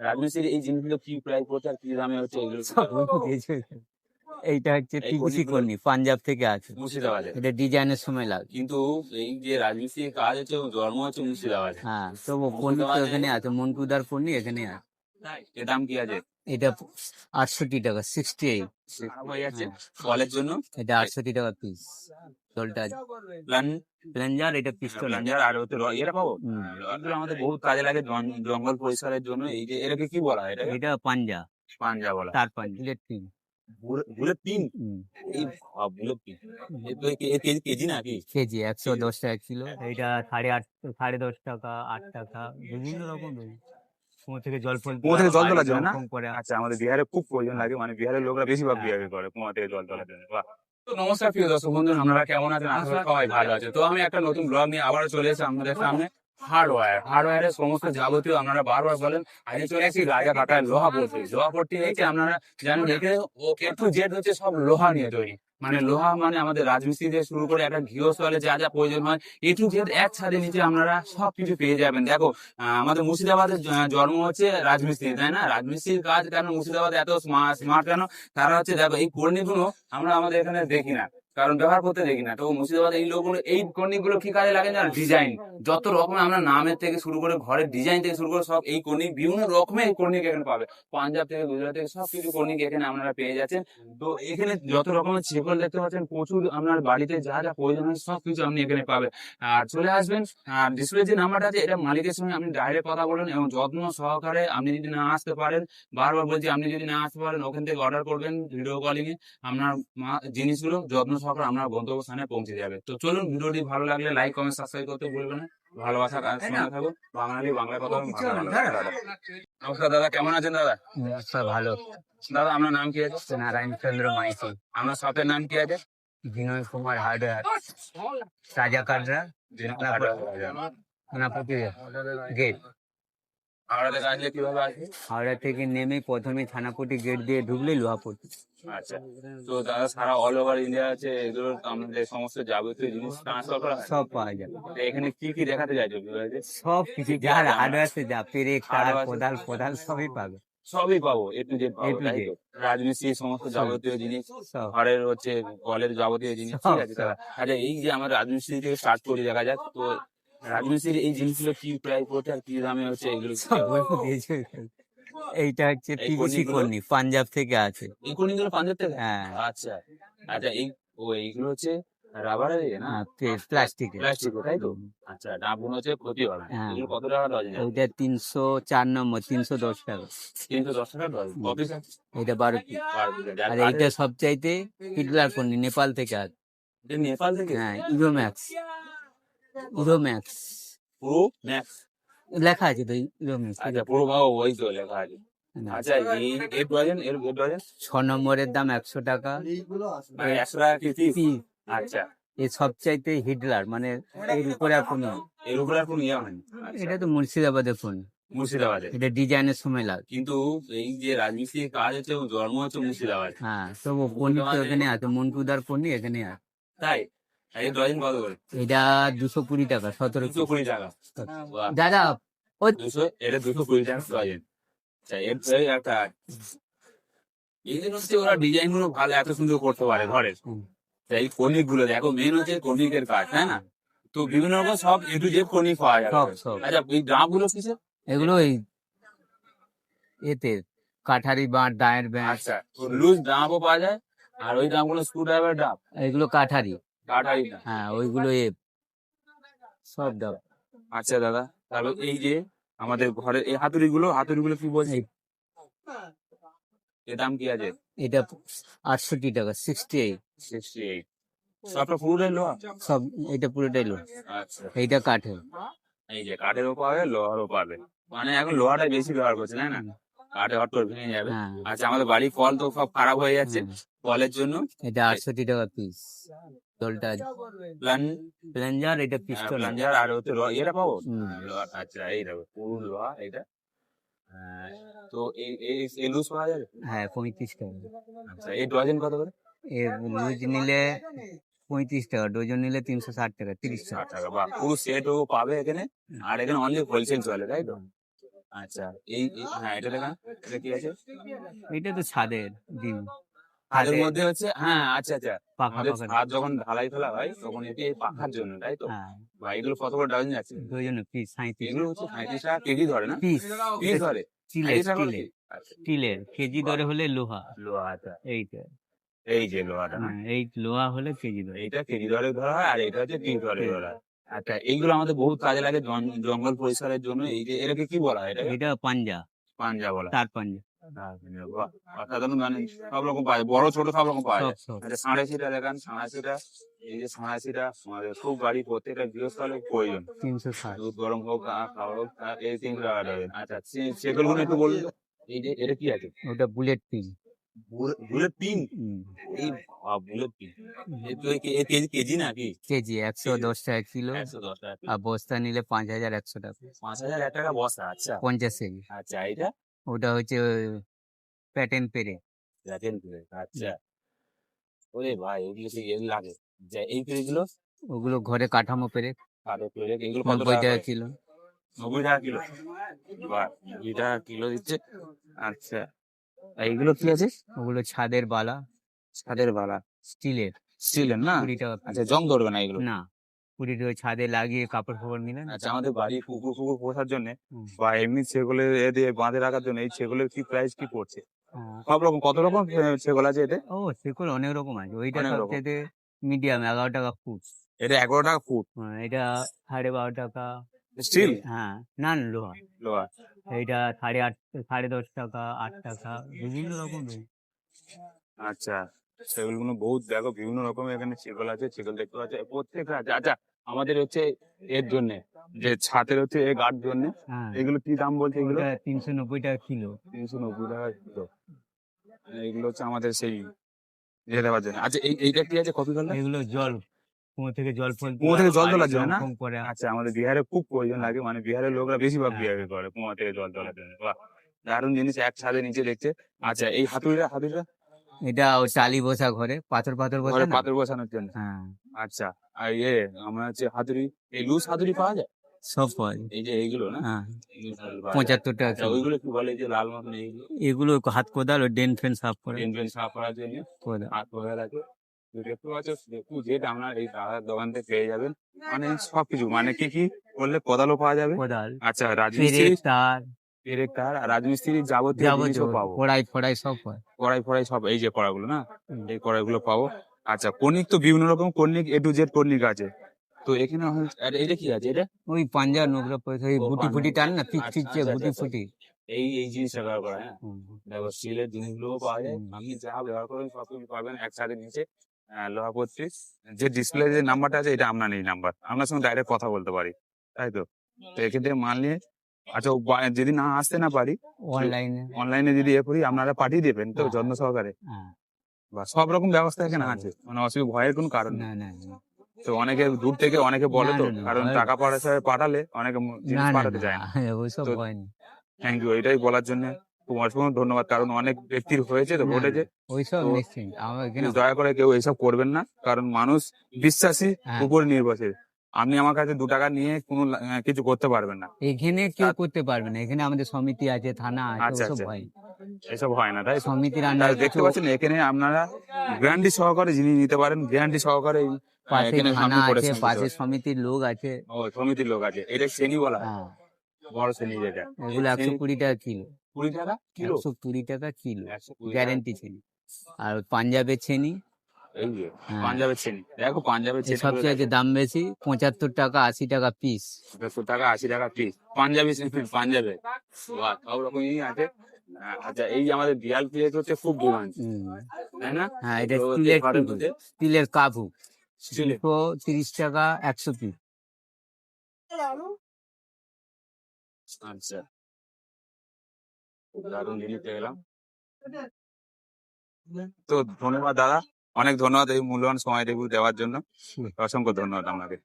রাজমিস্ত্রির এই জিনিসগুলো কি প্রাইস পড়ছে আর কি দামে হচ্ছে এগুলো সব বলে দিয়েছে ওইখানে। এইটা হচ্ছে এই পিভিসি কর্নিগুলো কর্নি, পাঞ্জাব থেকে আছে। মুর্শিদাবাদে, এটা ডিজাইনের সময় লাগে। কিন্তু এই যে রাজমিস্ত্রির কাজ হচ্ছে জন্ম হচ্ছে মুর্শিদাবাদে। হ্যাঁ, তো কর্নি তো এখানে আছে, মন্টুদার কর্নি এখানে আছে। তাই এর দাম কি আছে? এটা 68 টাকা, 68। খারাপ হয়ে যাচ্ছে হ্যাঁ, ফলের জন্য। এটা 68 টাকা পিস। জলটা প্লান প্লেঞ্জার, এটা পিস্তল। প্লাঞ্জার আর হচ্ছে এরা পাবো। এগুলো আমাদের বহুত কাজে লাগে, জঙ্গল পরিষ্কারের জন্য। এই যে এটাকে কি বলা হয়? এটাকে এটা পাঞ্জা, পাঞ্জা বলা হয়। তার পাঞ্জা, বুলেট পিন। Bullet pin. এই বুলেট পিন কেজি নাকি? কেজি 110 টাকা কিলো। এটা 8.5, 10.5 টাকা, 8 টাকা, বিভিন্ন রকম। কুয়ো থেকে জল ফল কুয়ো থেকে জল তোলার জন্য না? কম করে। আচ্ছা, আমাদের বিহারে খুব প্রয়োজন লাগে, মানে বিহারের লোকরা বেশিরভাগ বিহারে করে কুয়ো থেকে জল তোলার জন্য। বাহ! তো নমস্কার প্রিয় দর্শক বন্ধু, আপনারা কেমন আছেন? আশা করি সবাই ভালো আছে। তো আমি একটা নতুন ব্লগ নিয়ে আবারও চলে এসেছি আপনাদের সামনে। হার্ডওয়্যারের সমস্ত যাবতীয় আপনারা বারবার বলেন, আজকে চলে এসেছি রাজারহাটের লোহাপট্টি হচ্ছে আপনারা জানেন, এখানে এ টু জেড হচ্ছে সব লোহা নিয়ে তৈরি। মানে লোহা মানে আমাদের রাজমিস্ত্রি থেকে শুরু করে একটা গৃহস্থলে যা যা প্রয়োজন হয় এ টু জেড এক ছাদের নিচে আপনারা সবকিছু পেয়ে যাবেন। দেখো, আমাদের মুর্শিদাবাদের জন্ম হচ্ছে রাজমিস্ত্রি, তাই না? রাজমিস্ত্রির কাজ কেন মুর্শিদাবাদ এত স্মার্ট কেন? তারা হচ্ছে, দেখো, এই কর্নিগুলো আমরা আমাদের এখানে দেখি না, কারণ ব্যবহার করতে দেখি না। তো মুর্শিদাবাদ এই লোকগুলো, এই কর্নিকগুলো কি কাজে লাগে না? ডিজাইন, যত রকম আমরা নামের থেকে শুরু করে ঘরের ডিজাইন থেকে শুরু করে সব এই কর্নিক, বিভিন্ন রকমের এই কর্নিক এখানে পাবে। পাঞ্জাব থেকে, গুজরাট থেকে সব কিছু কর্নিক এখানে আপনারা পেয়ে যাচ্ছেন। তো এখানে যত রকমের ছেকল দেখতে পাচ্ছেন, প্রচুর আপনার বাড়িতে যা যা প্রয়োজন হয় সবকিছু আপনি এখানে পাবেন। আর চলে আসবেন, আর ডিসপ্লে যে নাম্বারটা আছে, এটা মালিকের সঙ্গে আপনি ডাইরেক্ট কথা বলুন এবং যত্ন সহকারে, আপনি যদি না আসতে পারেন, বারবার বলছি, আপনি যদি না আসতে পারেন ওখান থেকে অর্ডার করবেন ভিডিও কলিং এ, আপনার জিনিসগুলো যত্ন সহকারে আপনার গন্তব্যস্থানে পৌঁছে যাবে। তো চলুন, ভিডিওটি ভালো লাগলে লাইক, কমেন্ট, সাবস্ক্রাইব করতে ভুলবেন না। ভালোবাসা কাজ সঙ্গে থাকুন। বাঙালি বাংলা কথা বলুন, বাংলা ভালো। হ্যাঁ দাদা, নমস্কার দাদা, কেমন আছেন দাদা? আচ্ছা, ভালো। দাদা আপনার নাম কি আছে? নারায়ণ চন্দ্র মাইতি। আপনার শপের নাম কি আছে? বিনয় কুমার হার্ডওয়্যার, রাজা কাটরা, থানাপতি গেট। হাওড়া থেকে আসলে কিভাবে আসবে? হাওড়া থেকে নেমে প্রথমে থানাপতি গেট দিয়ে ঢুকলে লোহাপট্টি। আচ্ছা, তো দাদা সারা অল ওভার ইন্ডিয়া আছে এগুলো, আমাদের সমস্ত যাবতীয় জিনিস ট্রান্সফার করা হয়? সব পাওয়া যাবে। তো এখানে কি কি দেখাতে চাইছো? সব কিছু যা হার্ডওয়্যার যা, পেরেক, তার, কোদাল সবই পাবে। সবই পাবো, এ টু জেড পাবো, A to তাই Z। তো? রাজমিস্ত্রি সমস্ত যাবতীয় জিনিস, সব ঘরের হচ্ছে কলের যাবতীয় জিনিস, ঠিক আছে দাদা? আচ্ছা, এই যে আমরা রাজমিস্ত্রি থেকে স্টার্ট করি, দেখা যাক তো রাজমিস্ত্রির এই জিনিসগুলো কি প্রাইস পড়ছে আর কি দামে হচ্ছে এগুলো। সব বলে দিয়েছে ওইখানে। এইটা হচ্ছে এই পিভিসি কর্নিগুলো? কর্নি, পাঞ্জাব থেকে আছে। এই কর্নিগুলো পাঞ্জাব থেকে? হ্যাঁ, আচ্ছা আচ্ছা, এইগুলো হচ্ছে রাবারের না? প্লাস্টিকের। প্লাস্টিক, তাই তো? আচ্ছা, ডাবগুলো হচ্ছে ক্ষতি হবে না। হ্যাঁ, এগুলো কত টাকা ডজন? ওইটা 304 নম্বর, 310 টাকা। 310 টাকা ডজন। কত পিস আছে? এটা 12 পিস। আর এইটা সবচাইতে হিটলার কর্নি, নেপাল থেকে আছে। নেপাল থেকে? হ্যাঁ, ইউরোম্যাক্স। ইউরোম্যাক্স প্রো ম্যাক্স লেখা আছে তো, ইউরোম্যাক্স। আচ্ছা, প্রো ভাও ওই তো লেখা আছে। আচ্ছা, এর ডজন, এর ডজন 6 নম্বরের দাম 100 টাকা। মানে 100 টাকা কি পিস? পিস। আচ্ছা, এই সবচাইতে হিটলার, মানে এর উপরে আর কোনো। এর উপরে আর কোনো ইয়ে হয়নি? এটা তো মুর্শিদাবাদের ফোন, মুর্শিদাবাদে, এটা ডিজাইনের সময় লাগে। কিন্তু এই যে রাজমিস্ত্রির কাজ হচ্ছে জন্ম হচ্ছে মুর্শিদাবাদ। হ্যাঁ, তো পনির তো এখানে আছে, মন্টুদার পনির এখানে আছে। তাই? এই ডজন কত করে? এটা 220 টাকা, 17 পিস। 220 টাকা। বাহ, দাদা, ও 200, এটা 220 টাকা ডজন। আচ্ছা, এর একটা এই জন্য হচ্ছে ওরা ডিজাইন গুলো ভালো, এত সুন্দর করতে পারে ঘরের। এই কনিক গুলো দেখো, মেন হচ্ছে কনিকের কাজ, তাই না? তো বিভিন্ন রকম সব এ টু জেড কনিক পাওয়া যাবে। সব। আচ্ছা, এই ড্রাম গুলো কিসে? এগুলো এই এতে কাঠারি বাঁট, ডায়ের ব্যাট। আচ্ছা, লুজ ড্রামও পাওয়া যায়, আর ওই ড্রাম গুলো স্ক্রু ড্রাইভার ড্রাম, এগুলো কাঠারি। কাঠারি না? হ্যাঁ, ওইগুলো সব ডাব। আচ্ছা দাদা, তাহলে এই যে আমাদের ঘরের এই হাতুড়ি গুলো কি বলছি, এর দাম কি আছে? এটা 68 টাকা, 68। 68। সবটা পুরোটাই লোহা? সব, এটা পুরোটাই লো। আচ্ছা, এইটা কাঠের। এই যে কাঠেরও পাবে, লোহারও পাবে, মানে এখন লোহাটাই বেশি ব্যবহার করছে, তাই না? কাঠে হট করে ভেঙে যাবে। হ্যাঁ, আচ্ছা, আমাদের বাড়ির কল তো সব খারাপ হয়ে যাচ্ছে, কলের জন্য এটা 68 টাকা পিস। জলটা প্লেঞ্জার, এটা পিস্তল। প্লাঞ্জার আর হচ্ছে এটা পাবো। আচ্ছা, এই দেখো পুরো লোহা এটা। তো এই লুজ পাওয়া যাবে? হ্যাঁ, 35 টাকা। আচ্ছা, এই ডজন কত করে? এর লুজ নিলে 35 টাকা, ডজন নিলে 360 টাকা, 30 টাকা। 60 টাকা। বা পুরো সেটও পাবে এখানে, আর এখানে অনলি হোলসেল চলে, তাই তো? আচ্ছা হ্যাঁ এটা দেখা, এটা কি আছে? এটা তো ছাদের ডিম, ছাদের ছাদে মধ্যে হচ্ছে, হ্যাঁ আচ্ছা আচ্ছা, পাখা আমাদের পাখা। ছাদ যখন ঢালাই ফেলা হয় তখন এটি এই পাখার জন্য, তাই তো? হ্যাঁ, বা এগুলো কত করে ডাজন যাচ্ছে? দুজনে পিস 37 এগুলো হচ্ছে 35 টাকা কেজি ধরে না? পিস। পিস ধরে স্টিলের 35 টাকা করে স্টিলের piece? আচ্ছা, স্টিলের কেজি বাহ। দরে হলে লোহা। লোহা, আচ্ছা এইটা এই যে লোহাটা না, হ্যাঁ, এই লোহা হলে কেজি দরে। এইটা কেজি দরে ধরা হয় আর এটা হচ্ছে পিস দরে কে- ধরা হয়। আচ্ছা এইগুলো আমাদের বহুত কাজে লাগে, জঙ্গল পরিষ্কারের জন্য। এই যে এটাকে কি বলা হয়? এটাকে এটা পাঞ্জা, পাঞ্জা বলা হয়। তার পাঞ্জা। বাহ, অসাধারণ, মানে সব রকম পাওয়া যায়, বড় ছোট সব রকম পাওয়া সব যায়। সব আচ্ছা সাঁড়াশিটা দেখান, সাঁড়াশিটা, এই যে সাঁড়াশিটা আমাদের খুব বাড়ি প্রত্যেকটা গৃহস্থলে প্রয়োজন। 360। দুধ গরম হোক খাওয়া হোক, এই 3 টাকা দেবেন। আচ্ছা সেগুলো একটু বলুন তো। এই যে এটা কি আছে? ওটা বুলেট পিন। বুলেট পিন, এই বুলেট পিন, কেজি কেজি নাকি? কেজি 110 টাকা কিলো, 110 টাকা। আর বস্তা নিলে 5100 টাকা। 5,001 টাকা বস্তা, আচ্ছা 50 কেজি। আচ্ছা এটা ওটা হচ্ছে প্যাটেন পেরে। দেখেন করে, আচ্ছা ওরে ভাই এগুলো কি এর লাগে যে এই পেরেগুলো ওগুলো ঘরে কাঠামো পেরে কালো পেরে, এগুলো কত 90 টাকা টাকা করে? কিলো। 90 টাকা কিলো, বাহ 90 টাকা কিলো দিচ্ছে। আচ্ছা আর এইগুলো কি আছে? ওগুলো ছাদের বালা, ছাদের বালা, স্টিলের, স্টিলের না? 20 টাকা আচ্ছা piece। জং ধরবে না এগুলো? না, 20 টাকা ছাদে লাগিয়ে কাপড় ফাপড় মিলে না। আচ্ছা আমাদের বাড়ি কুকুর কুকুর পোষার জন্য হুম। বা এমনি ছাগলে এ দিয়ে বাঁধে রাখার জন্য এই ছাগলের কি প্রাইস কি পড়ছে? হ্যাঁ। সব রকম, কত রকম ছাগল আছে এতে? ও সেগুলো অনেক রকম আছে। ওইটা অনেক রকম। সবচেয়ে মিডিয়াম 11 টাকা ফুট। এটা 11 টাকা ফুট। এটা 12.5 টাকা। স্টিল? হ্যাঁ, না না, লোহা। লোহা। এইটা 8.5, 10.5 টাকা, 8 টাকা, বিভিন্ন রকম আচ্ছা সেগুলো বহুত দেখো, বিভিন্ন রকমের এখানে ছাগল আছে, ছাগল দেখতে পাচ্ছ প্রত্যেকটা আছে। আচ্ছা আমাদের হচ্ছে এর জন্য যে ছাদের হচ্ছে এ গার্ড জন্য, হ্যাঁ, এগুলো কি দাম বলছে? এগুলো ওটা 390 টাকা কিলো। 390 টাকা কিলো। এগুলো হচ্ছে আমাদের সেই ইয়ে দেওয়ার জন্য। আচ্ছা এইটা কি আছে কপি কালার? এগুলো জল, কুয়ো থেকে জল ফল কুয়ো থেকে জল তোলার বাড়ি জন্য রং না? ফং করে। আচ্ছা আমাদের বিহারে খুব প্রয়োজন লাগে, মানে বিহারের লোকরা বেশিরভাগ হ্যাঁ। বিহারে করে কুয়া থেকে জল তোলার জন্য। বাহ দারুণ জিনিস, এক ছাদে নিচে দেখছে। আচ্ছা এই হাতুড়িটা এটা ও টালি বসা ঘরে, পাথর পাথর বসে ঘরে না। পাথর বসানোর জন্য। হ্যাঁ, আচ্ছা আর আমরা হচ্ছে হাতুড়ি, এই লুজ হাতুড়ি পাওয়া যায়? সব পাওয়া যায়। এই যে এইগুলো না, হ্যাঁ, এই হাতুড়ি পাওয়া যায়। 75 টাকা আচ্ছা কিলো। ওইগুলো কি বলে, এই যে লাল মতন এইগুলো? এগুলো হাত কোদাল ও ড্রেন ফ্রেন সাফ করে ড্রেন ফ্রেন সাফ করার জন্য কোদাল। হাত ধোয়া আছে। তো দেখতে পাচ্ছ যেটা আপনার এই দাদার দোকান থেকে পেয়ে যাবেন, মানে সবকিছু, মানে কি কি বললে, কোদালও পাওয়া যাবে। কোদাল, আচ্ছা পেরেক, রাজমিস্ত্রি, তার, পেরেক তার, আর রাজমিস্ত্রির যাবতীয় জিনিসও যাবতীয় পাবো। কড়াই ফড়াই সব পায়। কড়াই ফড়াই সব, এই যে কড়াইগুলো না, হুম। এই কড়াইগুলো পাবো। আচ্ছা কর্নিক তো বিভিন্ন রকম Cornick, A to Z Cornick আছে। তো এখানে আর এটা কি আছে? এটা ওই পাঞ্জা নোংরা পয়সা, ওই ও, বুটি পাঞ্জা। ফুটি টান না, পিচ আচ্ছা, পিচ আচ্ছা, বুটি আচ্ছা। ফুটি। এই জিনিসটা ব্যবহার করা, হ্যাঁ হুম। দেখো স্টিলের জিনিসগুলো পাওয়া যায়। হুম। আপনি যা ব্যবহার করবেন সব কিছু পাবেন একসাথে নিচে। লোহা পত্রি, যে ডিসপ্লে যে নাম্বারটা আছে এটা আপনার এই নাম্বার, আপনার সঙ্গে ডাইরেক্ট কথা বলতে পারি, তাই তো? তো এখান থেকে মাল নিয়ে, আচ্ছা যদি না আসতে না পারি, অনলাইনে। অনলাইনে যদি করি আপনারা পাঠিয়ে দেবেন তো হ্যাঁ। যত্ন সহকারে? হ্যাঁ। বা সব রকম ব্যবস্থা এখানে সব আছে, মানে অসুবিধা ভয়ের কোনো কারণ নেই। না না না তো অনেকে দূর থেকে অনেকে বলে না, তো, না, না, কারণ ভয়- টাকা পয়সা পাঠালে অনেকে না জিনিস না পাঠাতে চায় না। না, ওইসব তো ভয় নেই। থ্যাংক ইউ এটাই বলার জন্য, খুব অসংখ্য ধন্যবাদ। কারণ অনেক ব্যক্তির হয়েছে তো, না, ঘটেছে। না, ওইসব তো নিশ্চিন্ত আমার এখানে। প্লিজ দয়া করে কেউ এইসব করবেন না, কারণ মানুষ বিশ্বাসী, হ্যাঁ। উপর নির্ভরশীল। আপনি আমার কাছে 2 টাকা নিয়ে কোনো কিছু করতে পারবেন না। এখানে কেউ করতে পারবে না, এখানে আমাদের সমিতি আছে, থানা আছে, আচ্ছা, ওসব আচ্ছা। ভয় নেই। এসব হয় না, তাই তো? সমিতির তাহলে আন্ডারে দেখতে পাচ্ছেন এখানে আপনারা গ্যারান্টি সহকারে জিনিস নিতে পারেন, গ্যারান্টি সহকারে পাশে এখানে থানা আপনি আছে, প্রোডাকশন করতে পাশে পারেন। সমিতির লোক আছে। ও সমিতির লোক আছে, এটা শ্রেণী বলা হয়, হ্যাঁ, বড় শ্রেণী যেটা। এগুলো 120 টাকা কিলো। 20 টাকা কিলো? 120 টাকা কিলো 120 টাকা। গ্যারেন্টি চিনি। আর পাঞ্জাবের ছেনি, এই যে হ্যাঁ। পাঞ্জাবের শ্রেণী, দেখো পাঞ্জাবের এর শ্রেণী সবচেয়ে আছে দাম বেশি, 75 টাকা, 80 টাকা পিস। 70 টাকা 80 টাকা পিস পাঞ্জাবি শ্রেণী, পাঞ্জাবে বাহ, সব রকমই আছে। আচ্ছা এই যে আমাদের দিয়াল প্লেট হচ্ছে খুব ডিমান্ড, তাই না? হ্যাঁ, এটা তো স্টিলের ঘরের মধ্যে স্টিলের কাবু, স্টিলের। 230 টাকা 100 পিস। আচ্ছা খুব দারুণ জিনিস পেয়ে গেলাম। তো ধন্যবাদ দাদা, অনেক ধন্যবাদ এই মূল্যবান সময়টুকু দেওয়ার জন্য, অসংখ্য ধন্যবাদ আপনাকে।